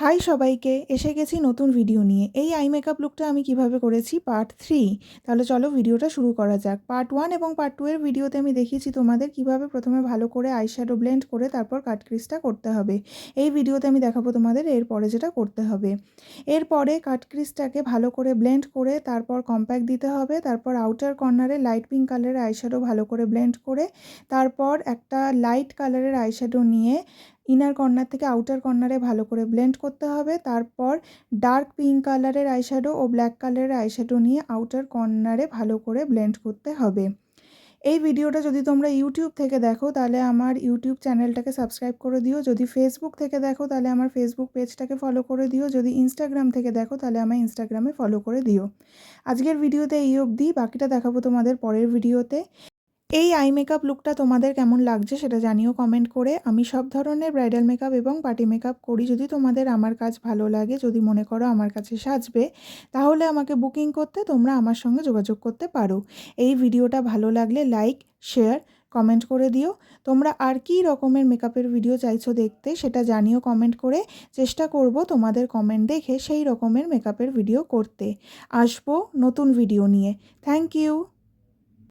High সবাইকে, এসে গেছি নতুন ভিডিও নিয়ে। এই আই মেকআপ লুকটা আমি কিভাবে করেছি পার্ট 3। তাহলে চলো ভিডিওটা শুরু করা যাক। পার্ট 1 এবং পার্ট 2 এর ভিডিওতে আমি দেখিয়েছি তোমাদের কিভাবে প্রথমে ভালো করে আইশ্যাডো ব্লেন্ড করে তারপর কাট ক্রিজটা করতে হবে। এই ভিডিওতে আমি দেখাবো তোমাদের এরপরে যেটা করতে হবে। এরপরে কাট ক্রিজটাকে ভালো করে ব্লেন্ড করে তারপর কম্প্যাক্ট দিতে হবে। তারপর আউটার কর্নারে লাইট পিঙ্ক কালারের আইশ্যাডো ভালো করে ব্লেন্ড করে তারপর একটা লাইট কালারের আইশ্যাডো নিয়ে ইনার কর্নার থেকে আউটার কর্নারে ভালো করে ব্লেন্ড করতে হবে। তারপর ডার্ক পিঙ্ক কালারের আইশ্যাডো ও ব্ল্যাক কালারের আইশ্যাডো নিয়ে আউটার কর্নারে ভালো করে ব্লেন্ড করতে হবে। এই ভিডিওটা যদি তোমরা ইউটিউব থেকে দেখো তাহলে আমার ইউটিউব চ্যানেলটাকে সাবস্ক্রাইব করে দিও। যদি ফেসবুক থেকে দেখো তাহলে আমার ফেসবুক পেজটাকে ফলো করে দিও। যদি ইনস্টাগ্রাম থেকে দেখো তাহলে আমার ইনস্টাগ্রামে ফলো করে দিও। আজকের ভিডিওতে এই অবধি, বাকিটা দেখাবো তোমাদের পরের ভিডিওতে। এই আই মেকআপ লুকটা তোমাদের কেমন লাগছে সেটা জানিও কমেন্ট করে। আমি সব ধরনের ব্রাইডাল মেকআপ এবং পার্টি মেকআপ করি। যদি তোমাদের আমার কাজ ভালো লাগে, যদি মনে করো আমার কাছে সাজবে, তাহলে আমাকে বুকিং করতে তোমরা আমার সঙ্গে যোগাযোগ করতে পারো। এই ভিডিওটা ভালো লাগলে লাইক, শেয়ার, কমেন্ট করে দিও। তোমরা আর কী রকমের মেকআপের ভিডিও চাইছো দেখতে সেটা জানিও কমেন্ট করে। চেষ্টা করব তোমাদের কমেন্ট দেখে সেই রকমের মেকআপের ভিডিও করতে। আসবো নতুন ভিডিও নিয়ে। Thank you.